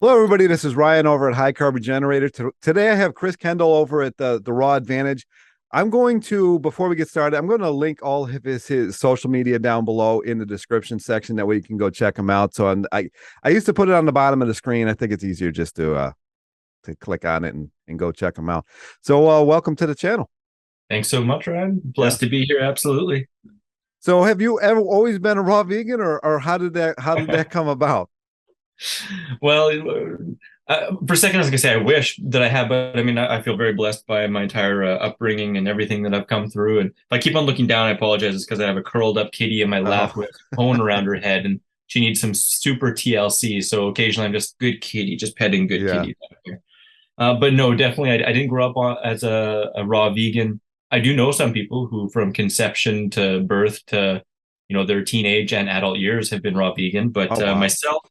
Hello, everybody. This is Ryan over at High Carb Generator. Today, I have Chris Kendall over at the Raw Advantage. I'm going to, before we get started, I'm going to link all of his social media down below in the description section. That way, you can go check him out. I used to put it on the bottom of the screen. I think it's easier just to click on it and go check him out. Welcome to the channel. Thanks so much, Ryan. Yeah. Blessed to be here. Absolutely. So, have you ever always been a raw vegan, or how did that come about? Well, for a second, I was going to say I wish that I had, but I mean, I feel very blessed by my entire upbringing and everything that I've come through. And if I keep on looking down, I apologize. It's because I have a curled up kitty in my lap Oh, with a cone around her head, and she needs some super TLC. So occasionally, I'm just good kitty, just petting good yeah. kitty back here. But no, definitely, I didn't grow up as a raw vegan. I do know some people who, from conception to birth to, their teenage and adult years, have been raw vegan. Oh, But wow. myself,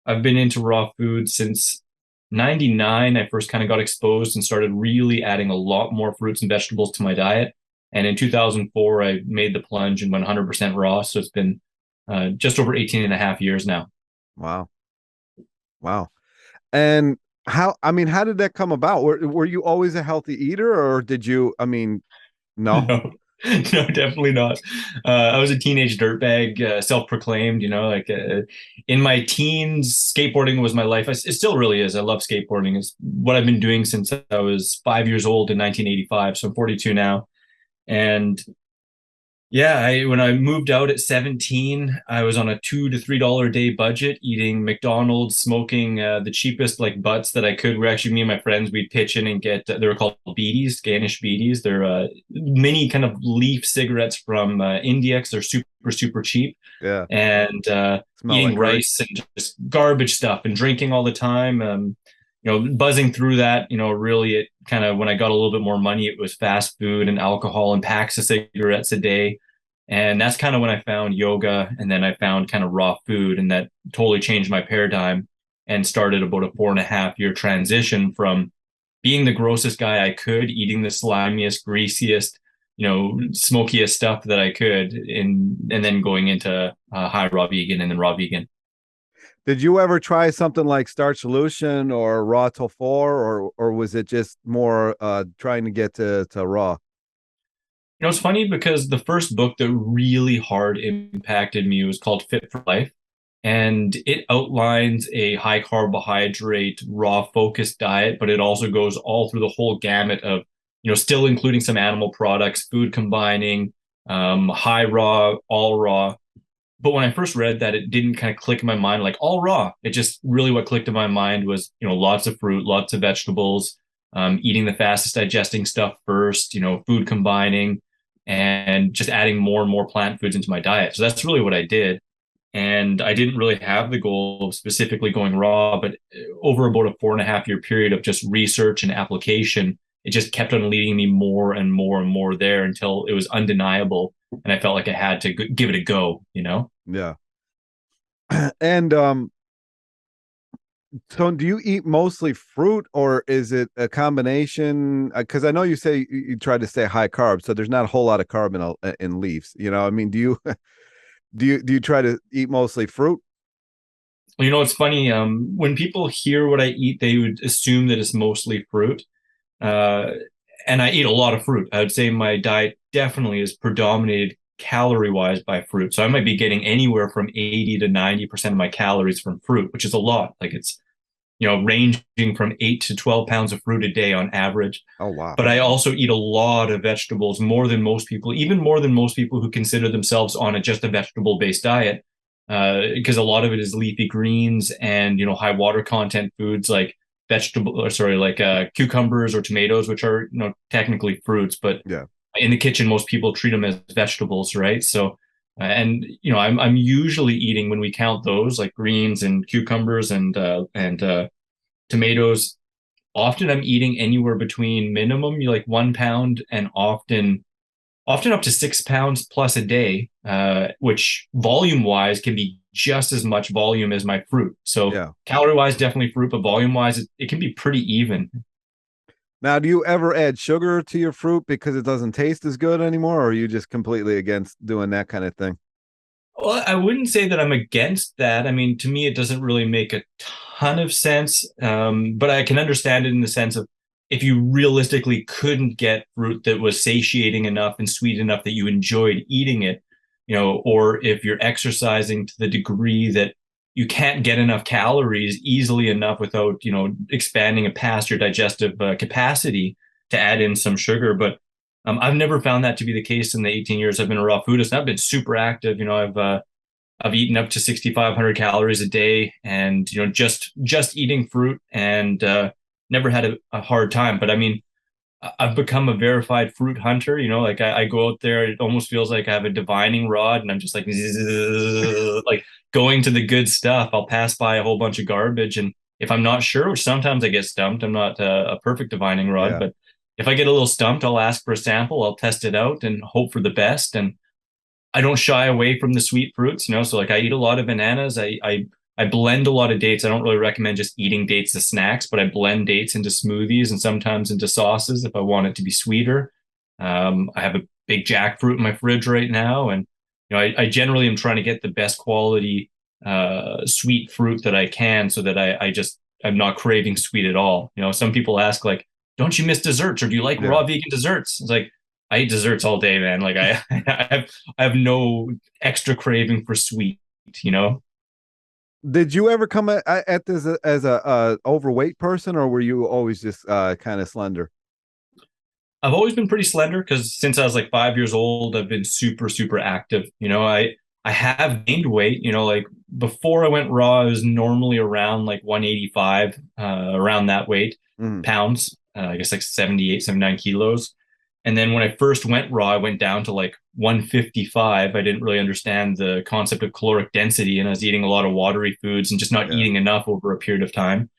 I've been into raw food since '99. I first kind of got exposed and started really adding a lot more fruits and vegetables to my diet. And in 2004, I made the plunge and went 100% raw. So it's been just over 18 and a half years now. Wow. Wow. And how did that come about? Were you always a healthy eater, or did you, no? No, no, definitely not. I was a teenage dirtbag, self-proclaimed. In my teens, skateboarding was my life. It still really is. I love skateboarding. It's what I've been doing since I was 5 years old in 1985. So I'm 42 now, and yeah, when I moved out at 17, I was on a $2 to $3 a day budget, eating McDonald's, smoking the cheapest like butts that I could. We're actually, me and my friends, we'd pitch in and get, they were called beaties, Danish beaties. They're mini kind of leaf cigarettes from India, 'cause they're super, super cheap. Yeah. And Smell like eating great. rice and just garbage stuff and drinking all the time. Buzzing through that, really it kind of, when I got a little bit more money, it was fast food and alcohol and packs of cigarettes a day. And that's kind of when I found yoga, and then I found kind of raw food, and that totally changed my paradigm and started about a 4.5 year transition from being the grossest guy I could, eating the slimiest, greasiest, smokiest stuff that I could, and then going into high raw vegan and then raw vegan. Did you ever try something like Starch Solution or Raw till 4, or was it just more trying to get to raw? It's funny because the first book that really hard impacted me was called Fit for Life. And it outlines a high carbohydrate, raw focused diet, but it also goes all through the whole gamut of, still including some animal products, food combining, high raw, all raw. But when I first read that, it didn't kind of click in my mind like all raw. It just really what clicked in my mind was, lots of fruit, lots of vegetables, eating the fastest digesting stuff first, food combining, and just adding more and more plant foods into my diet. So that's really what I did. And I didn't really have the goal of specifically going raw, but over about a 4.5 year period of just research and application, it just kept on leading me more and more and more there until it was undeniable. And I felt like I had to give it a go. Yeah. And so do you eat mostly fruit, or is it a combination? Because I know you say you try to stay high carb, so there's not a whole lot of carb in leaves. Do you do you try to eat mostly fruit? Well, it's funny. When people hear what I eat, they would assume that it's mostly fruit. Uh, and I eat a lot of fruit. I would say my diet definitely is predominated calorie wise by fruit. So I might be getting anywhere from 80 to 90% of my calories from fruit, which is a lot. Like it's, ranging from 8 to 12 pounds of fruit a day on average. Oh, wow. But I also eat a lot of vegetables, more than most people, even more than most people who consider themselves on just a vegetable based diet. Because a lot of it is leafy greens and, high water content foods like cucumbers or tomatoes, which are, technically fruits, but Yeah. in the kitchen, most people treat them as vegetables, right? So, and I'm usually eating, when we count those, like greens and cucumbers and tomatoes. Often I'm eating anywhere between minimum like 1 pound and often up to 6 pounds plus a day, which volume wise can be just as much volume as my fruit. So Yeah. calorie wise, definitely fruit, but volume wise, it can be pretty even. Now, do you ever add sugar to your fruit because it doesn't taste as good anymore, or are you just completely against doing that kind of thing? Well, I wouldn't say that I'm against that. I mean, to me, it doesn't really make a ton of sense. But I can understand it in the sense of if you realistically couldn't get fruit that was satiating enough and sweet enough that you enjoyed eating it, or if you're exercising to the degree that you can't get enough calories easily enough without, expanding it past your digestive capacity to add in some sugar. But I've never found that to be the case in the 18 years I've been a raw foodist. And I've been super active. I've eaten up to 6,500 calories a day, and just eating fruit, and never had a hard time. But I mean, I've become a verified fruit hunter. Like I go out there, it almost feels like I have a divining rod, and I'm just like like going to the good stuff. I'll pass by a whole bunch of garbage, and if I'm not sure, which sometimes I get stumped, I'm not a perfect divining rod, Yeah. but if I get a little stumped, I'll ask for a sample, I'll test it out and hope for the best. And I don't shy away from the sweet fruits, So like I eat a lot of bananas. I blend a lot of dates. I don't really recommend just eating dates as snacks, but I blend dates into smoothies and sometimes into sauces if I want it to be sweeter. I have a big jackfruit in my fridge right now, and I generally am trying to get the best quality sweet fruit that I can, so that I'm not craving sweet at all. Some people ask like, "Don't you miss desserts, or do you like Yeah. raw vegan desserts?" It's like I eat desserts all day, man. Like I have no extra craving for sweet, you know? Did you ever come at this as a overweight person, or were you always just kind of slender? I've always been pretty slender because since I was like 5 years old, I've been super, super active. I have gained weight, like before I went raw, I was normally around like 185, around that weight, Mm. pounds, I guess like 78, 79 kilos. And then when I first went raw, I went down to like 155. I didn't really understand the concept of caloric density, and I was eating a lot of watery foods and just not Yeah. eating enough over a period of time.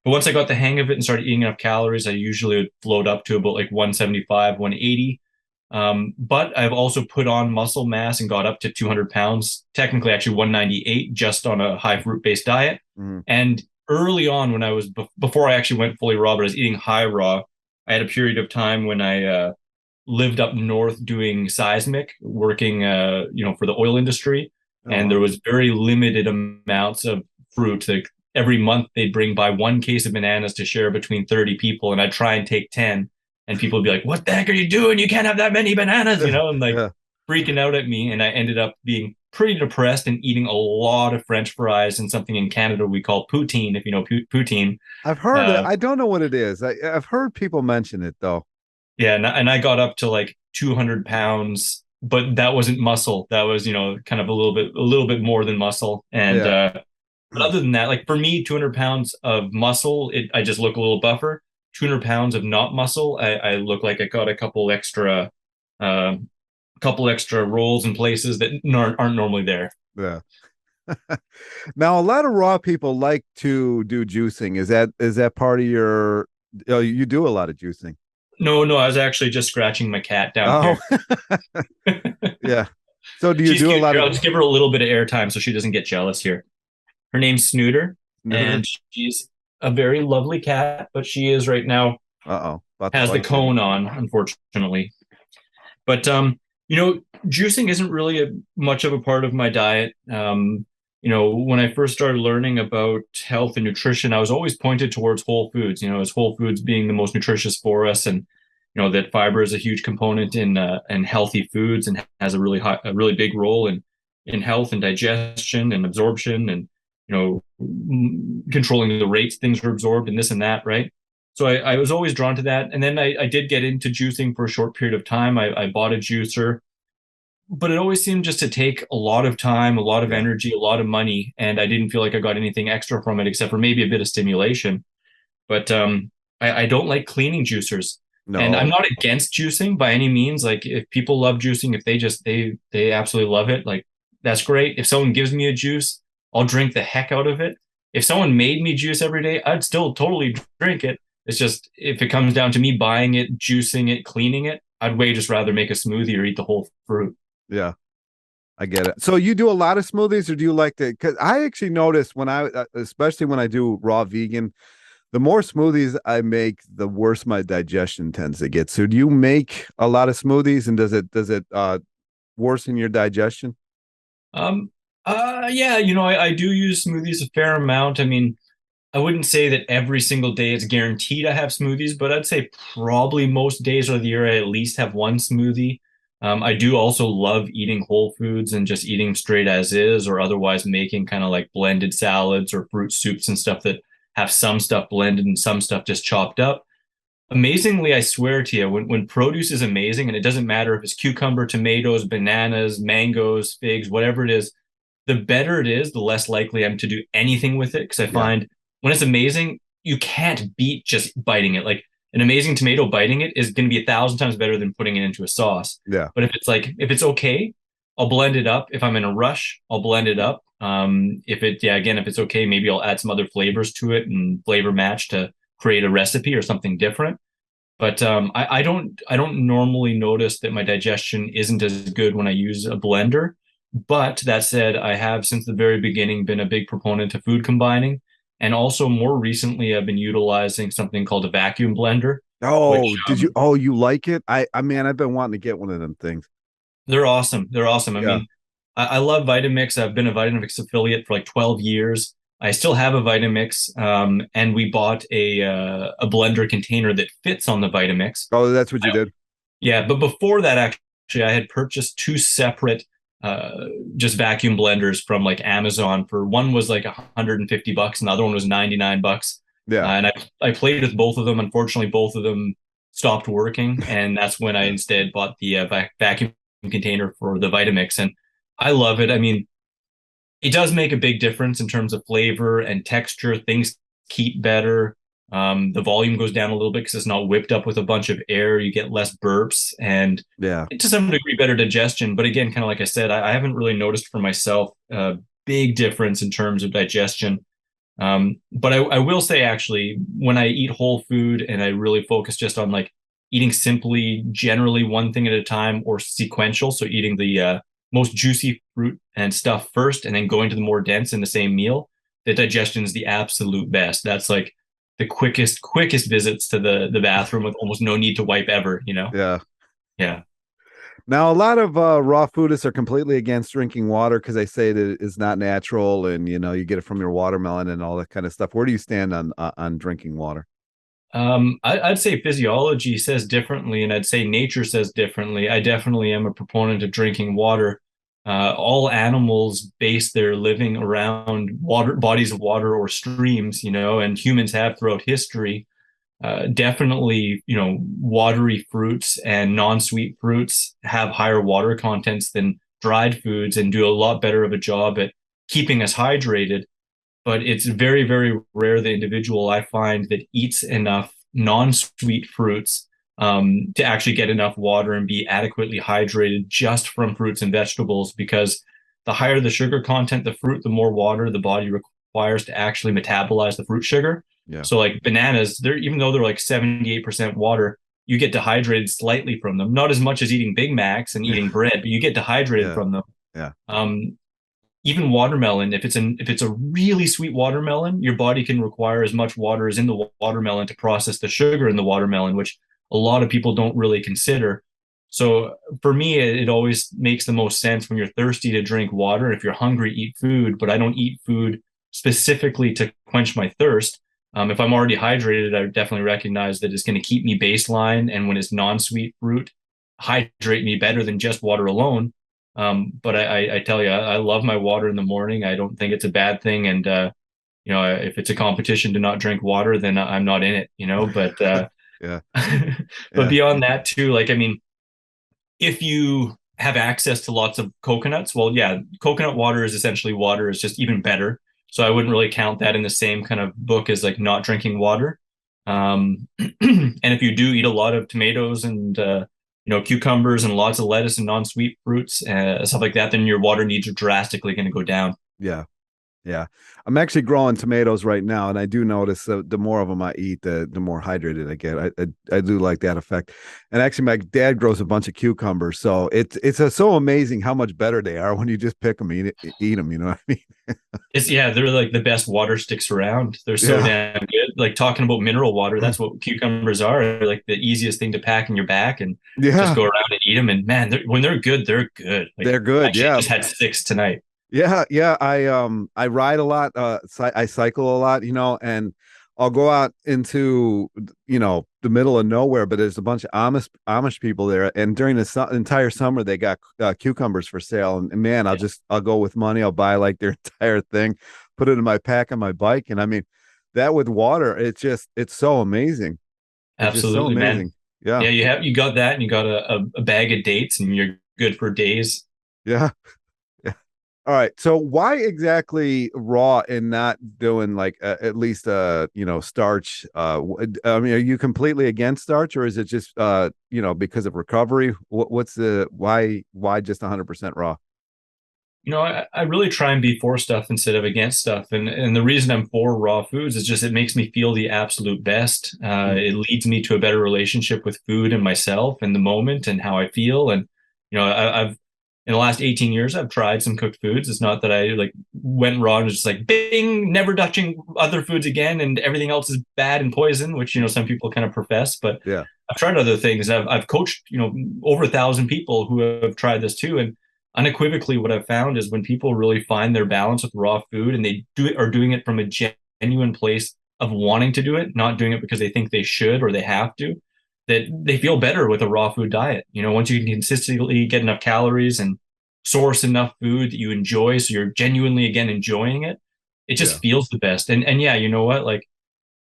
But once I got the hang of it and started eating enough calories, I usually would float up to about like 175, 180. But I've also put on muscle mass and got up to 200 pounds, technically actually 198, just on a high fruit based diet. Mm. And early on, when I was before I actually went fully raw, but I was eating high raw, I had a period of time when I lived up north doing seismic, working for the oil industry, Oh, and wow. there was very limited amounts of fruit. Like every month they'd bring by one case of bananas to share between 30 people, and I'd try and take 10, and people would be like, "What the heck are you doing? You can't have that many bananas," and like Yeah. freaking out at me. And I ended up being pretty depressed and eating a lot of French fries and something in Canada we call poutine, if you know poutine. I've heard it. Uh, I don't know what it is. I've heard people mention it though. Yeah, and I got up to like 200 pounds, but that wasn't muscle. That was, kind of a little bit more than muscle. And Yeah. but other than that, like for me, 200 pounds of muscle, I just look a little buffer. 200 pounds of not muscle, I look like I got uh, couple extra rolls in places that aren't normally there. Yeah. Now, a lot of raw people like to do juicing. Is that part of your? Oh, you do a lot of juicing. No, no, I was actually just scratching my cat down Oh, here. yeah. So do you She's do a cute. lot Here, of I'll just give her a little bit of airtime so she doesn't get jealous here. Her name's Snooter, neuter? and she's a very lovely cat, but she is right now Uh-oh, about to has the bite you. cone on, unfortunately. But juicing isn't really much of a part of my diet. When I first started learning about health and nutrition, I was always pointed towards whole foods. As whole foods being the most nutritious for us, and that fiber is a huge component in healthy foods and has a really big role in health and digestion and absorption, and controlling the rates things are absorbed and this and that, right? So I was always drawn to that. And then I did get into juicing for a short period of time. I bought a juicer, but it always seemed just to take a lot of time, a lot of Yeah. energy, a lot of money. And I didn't feel like I got anything extra from it except for maybe a bit of stimulation. But I don't like cleaning juicers. And I'm No. not against juicing by any means. Like if people love juicing, if they absolutely love it, like that's great. If someone gives me a juice, I'll drink the heck out of it. If someone made me juice every day, I'd still totally drink it. It's just if it comes down to me buying it, juicing it, cleaning it, I'd way just rather make a smoothie or eat the whole fruit. Yeah, I get it. So you do a lot of smoothies, or do you like to? Because I actually notice when especially when I do raw vegan, the more smoothies I make, the worse my digestion tends to get. So do you make a lot of smoothies, and does it worsen your digestion? Um, yeah, I do use smoothies a fair amount. I mean, I wouldn't say that every single day it's guaranteed I have smoothies, but I'd say probably most days of the year I at least have one smoothie. I do also love eating whole foods and just eating straight as is, or otherwise making kind of like blended salads or fruit soups and stuff that have some stuff blended and some stuff just chopped up. Amazingly, I swear to you, when produce is amazing, and it doesn't matter if it's cucumber, tomatoes, bananas, mangoes, figs, whatever it is, the better it is, the less likely I'm to do anything with it. Because I Yeah. find when it's amazing, you can't beat just biting it. Like an amazing tomato, biting it is going to be 1,000 times better than putting it into a sauce. Yeah. But if it's okay, I'll blend it up. If I'm in a rush, I'll blend it up. If it's okay, maybe I'll add some other flavors to it and flavor match to create a recipe or something different. But I don't normally notice that my digestion isn't as good when I use a blender. But that said, I have since the very beginning been a big proponent of food combining. And also more recently, I've been utilizing something called a vacuum blender, Oh, which did you? Oh, you like it? I mean, I've been wanting to get one of them things. they're awesome. They're awesome. I Yeah. mean, I love Vitamix. I've been a Vitamix affiliate for like 12 years. I still have a Vitamix, and we bought a blender container that fits on the Vitamix. Oh, that's what you I did. Yeah, but before that, actually, I had purchased two separate just vacuum blenders from like Amazon. For one was like $150, and the other one was $99. Yeah. And I played with both of them. Unfortunately, both of them stopped working, and that's when I instead bought the vacuum container for the Vitamix. And I love it. I mean, it does make a big difference in terms of flavor and texture. Things keep better. The volume goes down a little bit because it's not whipped up with a bunch of air. You get less burps and Yeah. to some degree better digestion. But again, kind of like I said, I haven't really noticed for myself a big difference in terms of digestion. But I will say actually, when I eat whole food and I really focus just on like eating simply, generally one thing at a time or sequential, so eating the most juicy fruit and stuff first, and then going to the more dense in the same meal, the digestion is the absolute best. That's like the quickest visits to the bathroom with almost no need to wipe ever, you know? Yeah. Yeah. Now, a lot of raw foodists are completely against drinking water because they say that it's not natural, and you get it from your watermelon and all that kind of stuff. Where do you stand on drinking water? I'd say physiology says differently, and I'd say nature says differently. I definitely am a proponent of drinking water. All animals base their living around water, bodies of water or streams, and humans have throughout history. Definitely, watery fruits and non-sweet fruits have higher water contents than dried foods and do a lot better of a job at keeping us hydrated. But it's very, very rare the individual I find that eats enough non-sweet fruits to actually get enough water and be adequately hydrated just from fruits and vegetables, because the higher the sugar content, the fruit, the more water the body requires to actually metabolize the fruit sugar. Yeah. So like bananas, they're even though they're like 78% water, you get dehydrated slightly from them. Not as much as eating Big Macs and Yeah. eating bread, but you get dehydrated Yeah. from them. Yeah. Even watermelon, if it's a really sweet watermelon, your body can require as much water as in the watermelon to process the sugar in the watermelon, which a lot of people don't really consider. So for me, it always makes the most sense when you're thirsty to drink water. If you're hungry, eat food, but I don't eat food specifically to quench my thirst. If I'm already hydrated, I definitely recognize that it's going to keep me baseline. And when it's non-sweet fruit, hydrate me better than just water alone. But I tell you, I love my water in the morning. I don't think it's a bad thing. And, if it's a competition to not drink water, then I'm not in it. Yeah. But Yeah. beyond that too, like, I mean, if you have access to lots of coconuts, well, yeah, coconut water is essentially water. It's just even better. So I wouldn't really count that in the same kind of book as like not drinking water. And if you do eat a lot of tomatoes and cucumbers and lots of lettuce and non-sweet fruits, stuff like that, then your water needs are drastically going to go down. Yeah. Yeah, I'm actually growing tomatoes right now, and I do notice the more of them I eat, the more hydrated I get. I do like that effect. And actually, my dad grows a bunch of cucumbers, so so amazing how much better they are when you just pick them, eat them. You know what I mean? It's yeah, they're like the best water sticks around. They're so Yeah, damn good. Like talking about mineral water, that's what cucumbers are. They're like the easiest thing to pack in your back and just yeah, go around and eat them. And man, when they're good, they're good. Like they're I good. actually Yeah, just had six tonight. yeah. I ride a lot. I cycle a lot. And I'll go out into the middle of nowhere, but there's a bunch of Amish people there, and during the entire summer they got cucumbers for sale. And man, Yeah, I'll go with money. I'll buy like their entire thing, put it in my pack on my bike, and I mean that with water, it's so amazing. It's just so absolutely, man. amazing. Yeah, Yeah, you got that, and you got a bag of dates, and you're good for days. yeah. All right. So why exactly raw and not doing like at least starch? I mean, are you completely against starch, or is it just because of recovery? What's the why just 100% raw? I really try and be for stuff instead of against stuff. And the reason I'm for raw foods is just it makes me feel the absolute best. Mm, It leads me to a better relationship with food and myself and the moment and how I feel. And, I've, in the last 18 years, I've tried some cooked foods. It's not that I like went raw and was just like, bing, never touching other foods again. And everything else is bad and poison, which, some people kind of profess. But yeah, I've tried other things. I've coached, over 1,000 people who have tried this too. And unequivocally, what I've found is when people really find their balance with raw food and they are doing it from a genuine place of wanting to do it, not doing it because they think they should or they have to, that they feel better with a raw food diet. Once you can consistently get enough calories and source enough food that you enjoy, so you're genuinely again enjoying it, it yeah, just feels the best. And yeah, you know what? Like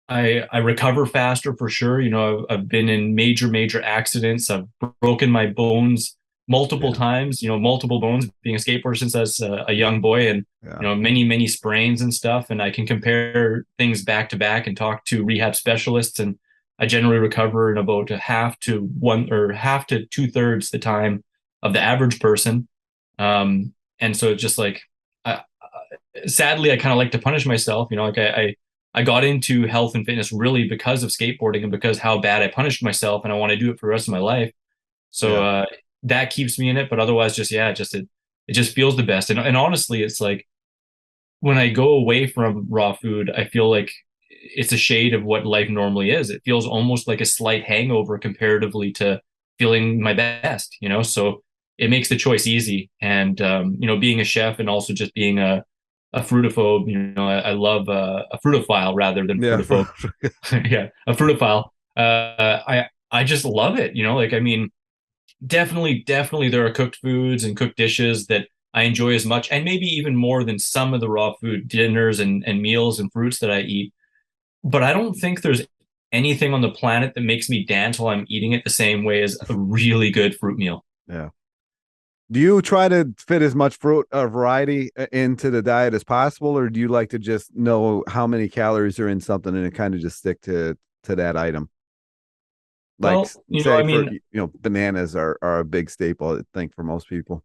I recover faster for sure. I've been in major accidents. I've broken my bones multiple yeah, times. Multiple bones. Being a skateboarder since I was a young boy, and yeah, many sprains and stuff. And I can compare things back to back and talk to rehab specialists. And I generally recover in about a half to one or half to two-thirds the time of the average person. And so it's just like, sadly, I kind of like to punish myself. Like I got into health and fitness really because of skateboarding and because how bad I punished myself, and I want to do it for the rest of my life. So yeah, that keeps me in it. But otherwise, just yeah, it just feels the best. And honestly, it's like when I go away from raw food, I feel like it's a shade of what life normally is. It feels almost like a slight hangover comparatively to feeling my best. So it makes the choice easy. And being a chef and also just being a fruitophobe, I love a fruitophile rather than yeah. fruitophobe. Yeah, a fruitophile. I just love it. Like I mean, definitely there are cooked foods and cooked dishes that I enjoy as much and maybe even more than some of the raw food dinners and meals and fruits that I eat. But I don't think there's anything on the planet that makes me dance while I'm eating it the same way as a really good fruit meal. Yeah. Do you try to fit as much fruit variety into the diet as possible, or do you like to just know how many calories are in something and kind of just stick to that item? Like Well, say I for mean, bananas are a big staple, I think, for most people.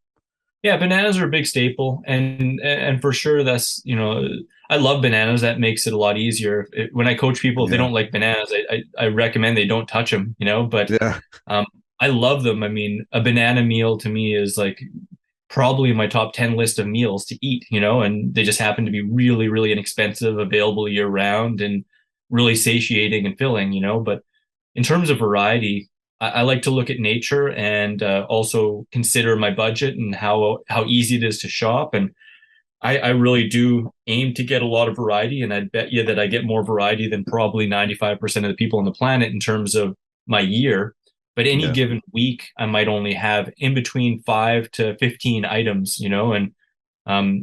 yeah, bananas are a big staple, and for sure I love bananas. That makes it a lot easier. When I coach people, if they Yeah. don't like bananas, I recommend they don't touch them. But Yeah. um, I love them. I mean, a banana meal to me is like probably in my top 10 list of meals to eat. And they just happen to be really inexpensive, available year round, and really satiating and filling. But in terms of variety, I like to look at nature and also consider my budget and how easy it is to shop. And I really do aim to get a lot of variety. And I'd bet you that I get more variety than probably 95% of the people on the planet in terms of my year. But any Yeah. given week, I might only have in between 5 to 15 items, and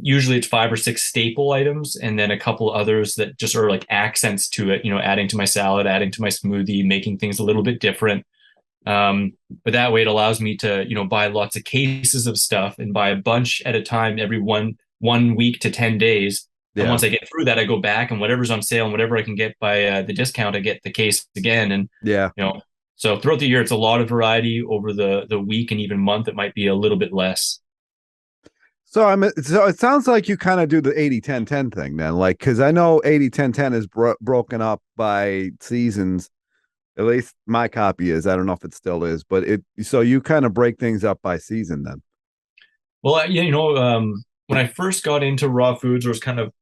usually it's 5 or 6 staple items and then a couple others that just are like accents to it, adding to my salad, adding to my smoothie, making things a little bit different. But that way it allows me to, buy lots of cases of stuff and buy a bunch at a time every one week to 10 days. And Yeah. once I get through that, I go back and whatever's on sale and whatever I can get by the discount, I get the case again. And, Yeah. you know, so throughout the year, it's a lot of variety. Over the week and even month, it might be a little bit less. So it sounds like you kind of do the 80-10-10 thing then, like, because I know 80-10-10 is broken up by seasons. At least my copy is. I don't know if it still is, but so you kind of break things up by season then. Well, when I first got into raw foods, there was kind of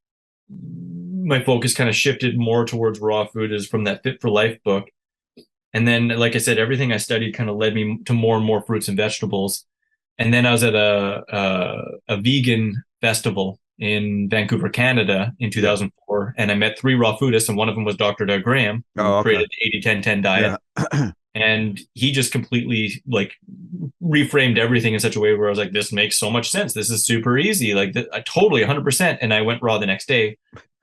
my focus kind of shifted more towards raw food is from that Fit for Life book. And then, like I said, everything I studied kind of led me to more and more fruits and vegetables. And then I was at a vegan festival in Vancouver, Canada in Yeah. 2004, and I met three raw foodists, and one of them was Dr. Doug Graham, who Oh, okay. created the 80-10-10 diet. Yeah. And he just completely like reframed everything in such a way where I was like, this makes so much sense. This is super easy. Like I totally 100%. And I went raw the next day.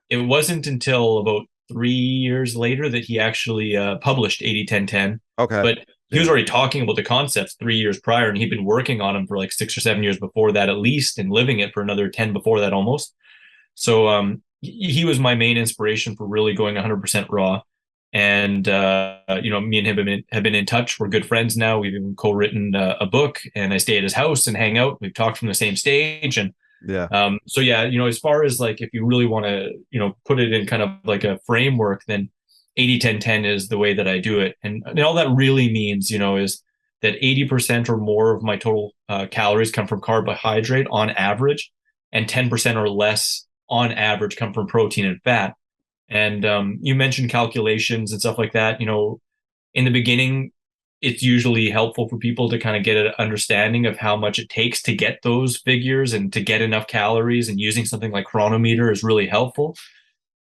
It wasn't until about 3 years later that he actually published 80-10-10. Okay. But he was Yeah. already talking about the concepts 3 years prior, and he'd been working on them for like 6 or 7 years before that, at least, and living it for another 10 before that almost. So he was my main inspiration for really going 100% raw. And me and him have been in touch. We're good friends now. We've even co-written a book, and I stay at his house and hang out. We've talked from the same stage, and Yeah. so yeah, as far as like if you really want to, put it in kind of like a framework, then 80-10-10 is the way that I do it. And all that really means, is that 80% or more of my total calories come from carbohydrate on average, and 10% or less on average come from protein and fat. And you mentioned calculations and stuff like that. In the beginning, it's usually helpful for people to kind of get an understanding of how much it takes to get those figures and to get enough calories. And using something like Chronometer is really helpful.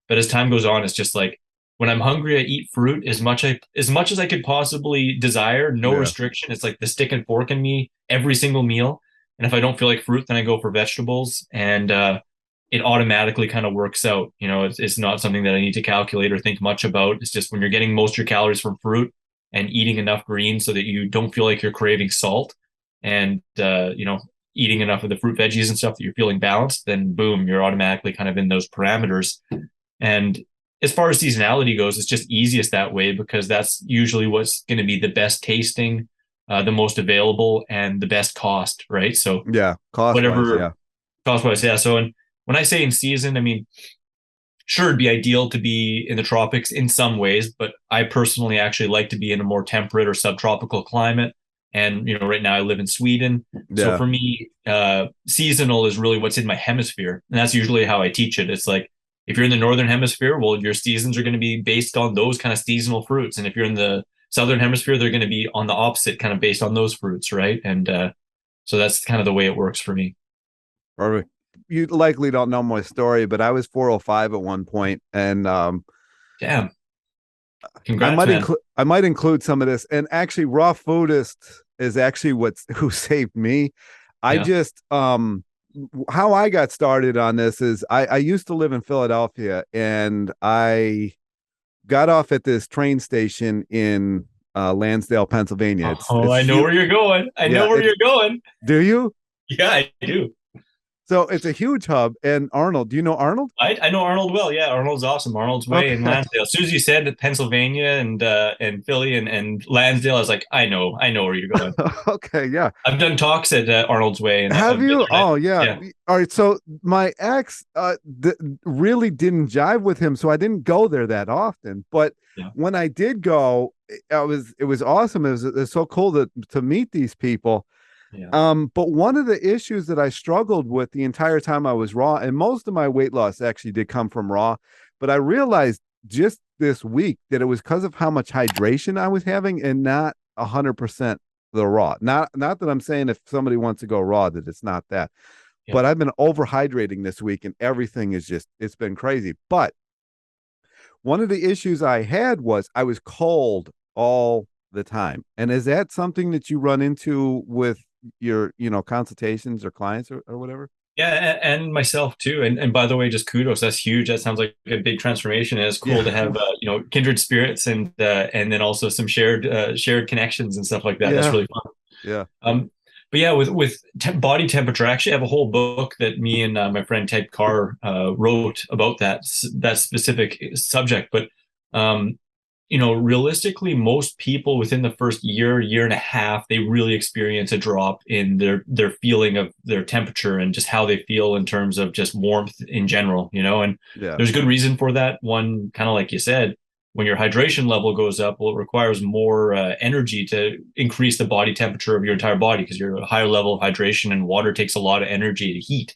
But as time goes on, it's just like when I'm hungry, I eat fruit as much as I could possibly desire, no Yeah. restriction. It's like the stick and fork in me every single meal. And if I don't feel like fruit, then I go for vegetables. And it automatically kind of works out. It's not something that I need to calculate or think much about. It's just when you're getting most of your calories from fruit and eating enough greens so that you don't feel like you're craving salt, and eating enough of the fruit veggies and stuff that you're feeling balanced, then boom, you're automatically kind of in those parameters. And as far as seasonality goes, it's just easiest that way because that's usually what's going to be the best tasting, the most available, and the best cost, right? So Yeah. Cost wise. whatever Yeah. cost wise, yeah. So when I say in season, I mean, sure, it'd be ideal to be in the tropics in some ways, but I personally actually like to be in a more temperate or subtropical climate. And right now I live in Sweden, so Yeah. for me, seasonal is really what's in my hemisphere, and that's usually how I teach it. It's like if you're in the northern hemisphere, well, your seasons are going to be based on those kind of seasonal fruits, and if you're in the southern hemisphere, they're going to be on the opposite, kind of based on those fruits, right? And so that's kind of the way it works for me. Or you likely don't know my story, but I was 405 at one point, and Damn, I congrats, might man. include some of this. And actually, raw foodist is actually what's who saved me. I Yeah. just how I got started on this is I used to live in Philadelphia, and I got off at this train station in Lansdale, Pennsylvania. Oh, It's I know huge. where you're going. I Yeah, know where you're going. do you? Yeah, I do. So it's a huge hub. And Arnold, do you know Arnold? I know Arnold well. Yeah, Arnold's awesome. Arnold's way in Okay. Lansdale. As soon as you said Pennsylvania and Philly and Lansdale, I was like, I know where you're going. Okay, yeah. I've done talks at Arnold's Way, and Have I've been you? there. Oh, yeah. Yeah, All right. So my ex really didn't jive with him, so I didn't go there that often. But yeah, when I did go, it was awesome. It was so cool to meet these people. yeah. But one of the issues that I struggled with the entire time I was raw, and most of my weight loss actually did come from raw, but I realized just this week that it was because of how much hydration I was having and not 100% the raw. Not that I'm saying if somebody wants to go raw that it's not that, Yeah. but I've been overhydrating this week and everything is just it's been crazy. But one of the issues I had was I was cold all the time. And is that something that you run into with your, consultations or clients or whatever? Yeah, and myself too. And by the way, just kudos. That's huge. That sounds like a big transformation. And it's cool to Yeah. have kindred spirits and then also some shared connections and stuff like that. That's Yeah. really fun. Yeah. But yeah, with body temperature, I actually have a whole book that me and my friend Ted Carr wrote about that specific subject. But realistically, most people within the first year, year and a half, they really experience a drop in their feeling of their temperature and just how they feel in terms of just warmth in general, and Yeah. there's good reason for that. One, kind of like you said, when your hydration level goes up, well, it requires more energy to increase the body temperature of your entire body because you're a higher level of hydration and water takes a lot of energy to heat.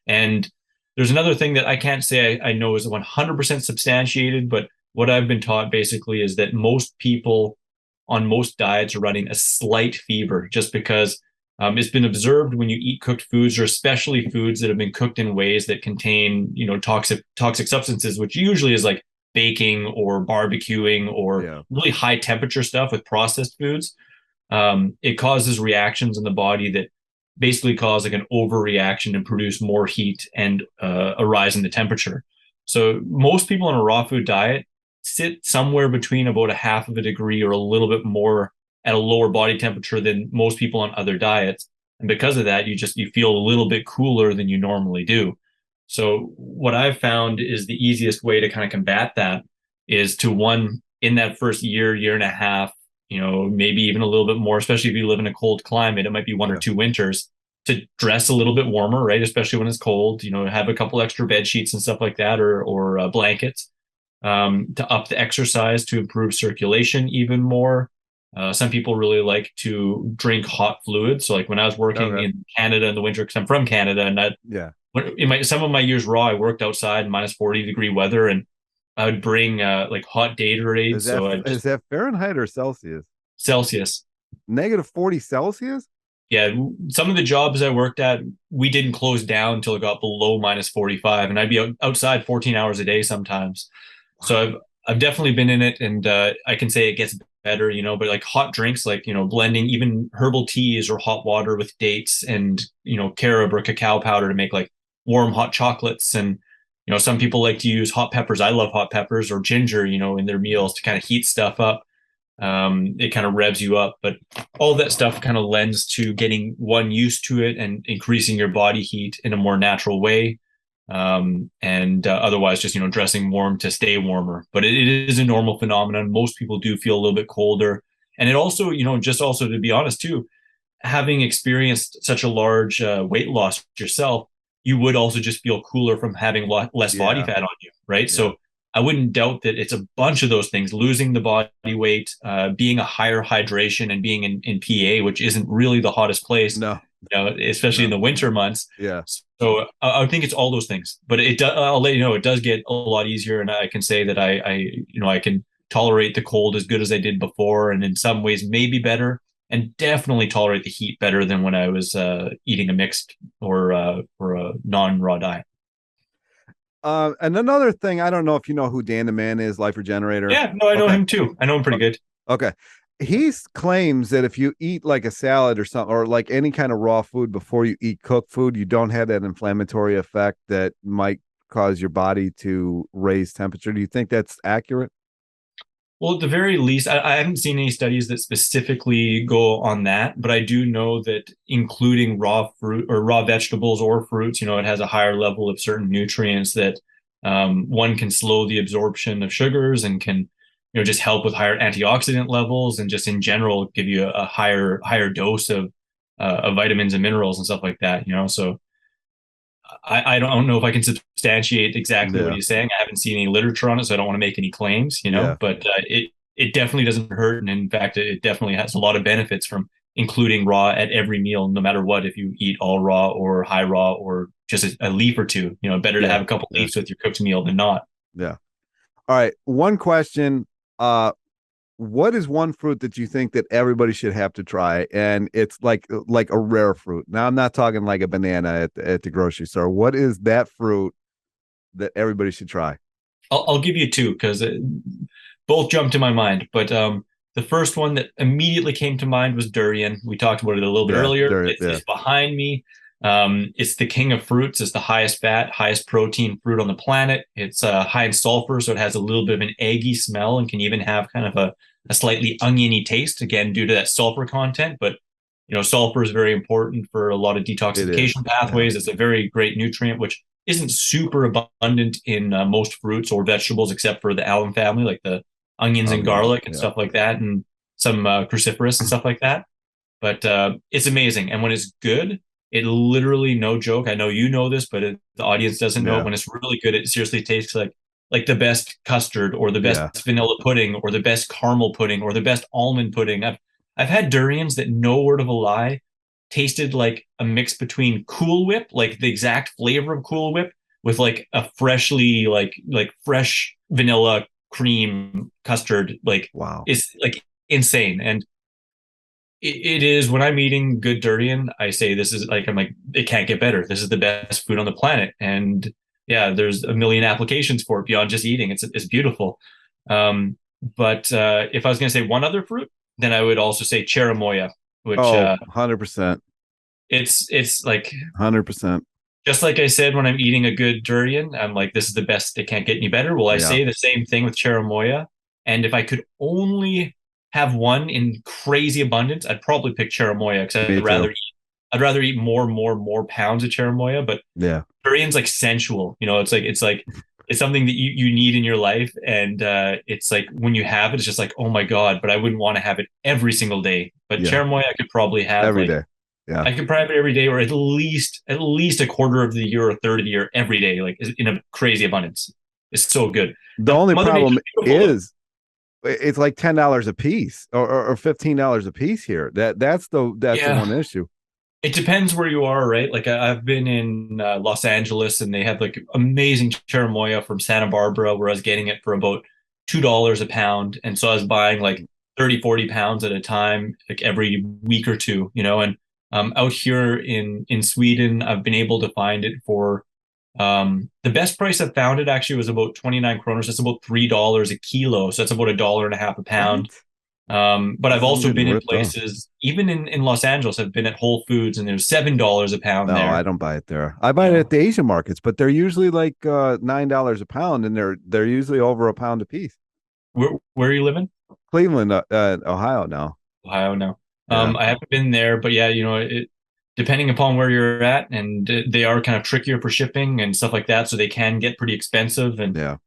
And there's another thing that I can't say I know is 100% substantiated, but what I've been taught basically is that most people on most diets are running a slight fever just because it's been observed when you eat cooked foods, or especially foods that have been cooked in ways that contain, toxic substances, which usually is like baking or barbecuing or Yeah. really high temperature stuff with processed foods. It causes reactions in the body that basically cause like an overreaction and produce more heat and a rise in the temperature. So most people on a raw food diet sit somewhere between about a half of a degree or a little bit more at a lower body temperature than most people on other diets. And because of that, you feel a little bit cooler than you normally do. So what I've found is the easiest way to kind of combat that is to, one, in that first year, year and a half, maybe even a little bit more, especially if you live in a cold climate, it might be one or Yeah. two winters, to dress a little bit warmer, right? Especially when it's cold, have a couple extra bed sheets and stuff like that, or blankets, to up the exercise to improve circulation even more. Some people really like to drink hot fluids. So like when I was working Okay. in Canada in the winter, because I'm from Canada, and Yeah. some of my years raw, I worked outside minus 40-degree weather, and I would bring like hot Gatorade. So I Is just that Fahrenheit or Celsius? Celsius. Negative 40 Celsius? Yeah, some of the jobs I worked at, we didn't close down until it got below minus 45, and I'd be outside 14 hours a day sometimes. So Wow. I've definitely been in it, and I can say it gets better, but like hot drinks, like blending even herbal teas or hot water with dates and carob or cacao powder to make like warm hot chocolates. And some people like to use hot peppers. I love hot peppers, or ginger, in their Yeah. meals to kind of heat stuff up. It kind of revs you up, but all that stuff kind of lends to getting one used to it and increasing your body heat in a more natural way. And otherwise just dressing warm to stay warmer, but it is a normal phenomenon. Most people do feel a little bit colder, and it also, just also, to be honest too, having experienced such a large weight loss yourself, you would also just feel cooler from having a lot less body Yeah. fat on you, right? Yeah. So I wouldn't doubt that it's a bunch of those things: losing the body weight, being a higher hydration, and being in PA, which isn't really the hottest place, No. especially in No. the winter months. Yeah. So I think it's all those things, but I'll let you know, it does get a lot easier, and I can say that I can tolerate the cold as good as I did before, and in some ways maybe better, and definitely tolerate the heat better than when I was eating a mixed or a non-raw diet. And another thing, I don't know if you know who Dan the Man is, Life Regenerator. Yeah, no, I know Okay. him too. I know him pretty good. Okay. He claims that if you eat like a salad or something, or like any kind of raw food before you eat cooked food, you don't have that inflammatory effect that might cause your body to raise temperature. Do you think that's accurate? Well, at the very least, I haven't seen any studies that specifically go on that, but I do know that including raw fruit or raw vegetables or fruits, it has a higher level of certain nutrients that, one, can slow the absorption of sugars and can, just help with higher antioxidant levels, and just in general give you a higher dose of vitamins and minerals and stuff like that. So I don't know if I can substantiate exactly what Yeah. he's saying. I haven't seen any literature on it, so I don't want to make any claims, Yeah. but it definitely doesn't hurt. And in fact, it definitely has a lot of benefits from including raw at every meal, no matter what, if you eat all raw or high raw or just a leaf or two. Better to Yeah. have a couple Yeah. leaves with your cooked meal than not. Yeah. All right. One question. What is one fruit that you think that everybody should have to try? And it's like a rare fruit. Now I'm not talking like a banana at the grocery store. What is that fruit that everybody should try? I'll give you two because both jumped to my mind. But the first one that immediately came to mind was durian. We talked about it a little bit Yeah, earlier. there, It's, yeah, it's behind me. It's the king of fruits. It's the highest fat, highest protein fruit on the planet. It's high in sulfur, so it has a little bit of an eggy smell and can even have kind of a slightly oniony taste, again, due to that sulfur content. But sulfur is very important for a lot of it is. detoxification Yeah, pathways. It's a very great nutrient, which isn't super abundant in most fruits or vegetables, except for the alum family, like the onions Oh and no. garlic and Yeah. stuff like that, and some cruciferous and stuff like that. But it's amazing. And when it's good, it literally, no joke. I know you know this, but the audience doesn't know it. Yeah. When it's really good, it seriously tastes like the best custard or the best Yeah. vanilla pudding or the best caramel pudding or the best almond pudding. I've had durians that, no word of a lie, tasted like a mix between Cool Whip, like the exact flavor of Cool Whip, with like a freshly like fresh vanilla cream custard. Like, Wow. it's like insane. And it is, when I'm eating good durian, I say this is like, I'm like, it can't get better. This is the best food on the planet. And yeah, there's a million applications for it beyond just eating. It's beautiful. But if I was going to say one other fruit, then I would also say cherimoya, which Oh, 100%. it's like, 100%. just like I said, when I'm eating a good durian, I'm like, this is the best. It can't get any better. Well, I Yeah. say the same thing with cherimoya. And if I could only have one in crazy abundance, I'd probably pick cherimoya, because Me too. I'd rather eat more pounds of cherimoya. But Yeah. durian's like sensual. It's something that you need in your life. And it's like, when you have it, it's just like, oh my God, but I wouldn't want to have it every single day. But Yeah. cherimoya, I could probably have Every like, day. Yeah. I could probably have it every day, or at least a quarter of the year or a third of the year every day, like in a crazy abundance. It's so good. The The only Mother problem Nature's beautiful though. is it's like $10 a piece or $15 a piece here. That's the Yeah, one issue. it depends where you are, right? Like, I've been in Los Angeles, and they have like amazing cherimoya from Santa Barbara, where I was getting it for about $2 a pound. And so I was buying like 30, 40 pounds at a time, like every week or two, and out here in Sweden, I've been able to find it for the best price I found it actually was about 29 kroners. That's about $3 a kilo. So that's about $1.50 a pound. What? But I've I'm also getting been in ripped off. places, even in Los Angeles, I've been at Whole Foods, and there's $7 a pound No, I there. don't buy it there. I buy You it at know, the Asian markets, but they're usually like $9 a pound, and they're usually over a pound a piece. where are you living? Cleveland, Ohio now. Ohio, no. Yeah. I haven't been there, but yeah, depending upon where you're at, and they are kind of trickier for shipping and stuff like that, so they can get pretty expensive. And Yeah.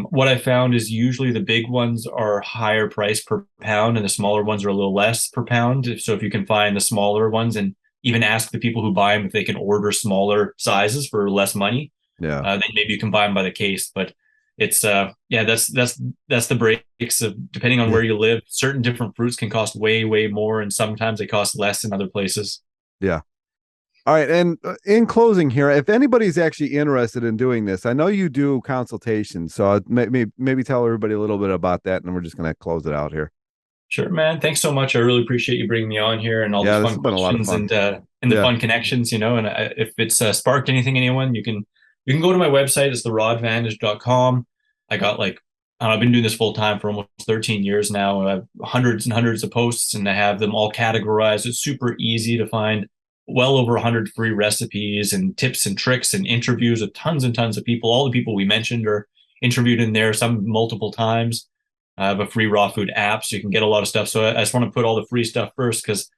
what I found is usually the big ones are higher price per pound, and the smaller ones are a little less per pound. So if you can find the smaller ones, and even ask the people who buy them if they can order smaller sizes for less money, Yeah. then maybe you can buy them by the case. But it's yeah, that's the breaks of, depending on Yeah. where you live. Certain different fruits can cost way more, and sometimes they cost less in other places. Yeah. All right. And in closing here, if anybody's actually interested in doing this, I know you do consultations. So maybe tell everybody a little bit about that, and we're just going to close it out here. Sure, man. Thanks so much. I really appreciate you bringing me on here, and all these Yeah, this fun has been a lot of questions, fun. and the Yeah. fun connections. And if it's sparked anything, anyone, you can go to my website. It's therawadvantage.com. I got like, I don't know, I've been doing this full time for almost 13 years now. I have hundreds and hundreds of posts, and I have them all categorized. It's super easy to find well over 100 free recipes and tips and tricks and interviews with tons and tons of people. All the people we mentioned are interviewed in there, some multiple times. I have a free raw food app, so you can get a lot of stuff. So I just want to put all the free stuff first, because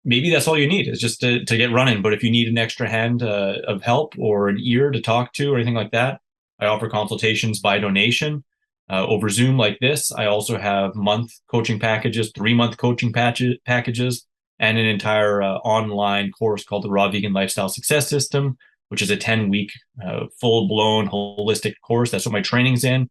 maybe that's all you need, is just to get running. But if you need an extra hand of help, or an ear to talk to, or anything like that, I offer consultations by donation over Zoom like this. I also have month coaching packages, 3 month coaching packages, and an entire online course called the Raw Vegan Lifestyle Success System, which is a 10-week full blown holistic course. That's what my training's in.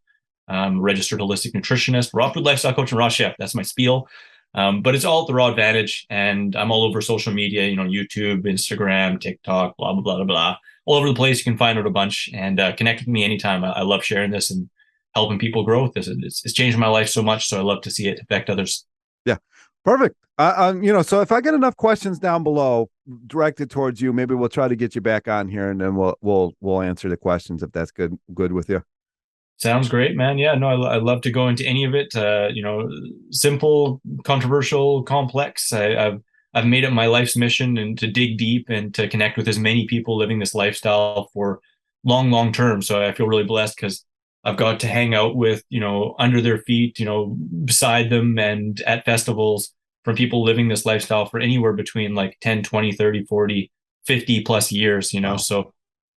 Registered holistic nutritionist, raw food lifestyle coach, and raw chef. That's my spiel. But it's all at the Raw Advantage, and I'm all over social media, YouTube, Instagram, TikTok, blah, blah, blah, blah, blah. All over the place. You can find out a bunch, and connect with me anytime. I love sharing this and helping people grow with this. It's changed my life so much, so I love to see it affect others. Yeah. Perfect. So if I get enough questions down below directed towards you, maybe we'll try to get you back on here, and then we'll answer the questions if that's good with you. Sounds great, man. Yeah, no, I love to go into any of it. Simple, controversial, complex. I've made it my life's mission, and to dig deep and to connect with as many people living this lifestyle for long term. So I feel really blessed, because I've got to hang out with, under their feet, beside them, and at festivals, from people living this lifestyle for anywhere between like 10, 20, 30, 40, 50 plus years. Wow. So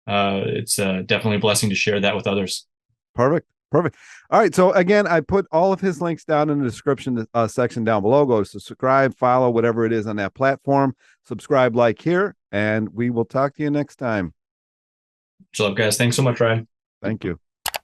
it's definitely a blessing to share that with others. Perfect. Perfect. All right. So again, I put all of his links down in the description section down below. Go to subscribe, follow, whatever it is on that platform. Subscribe, like here, and we will talk to you next time. So, guys, thanks so much, Ryan. Thank you.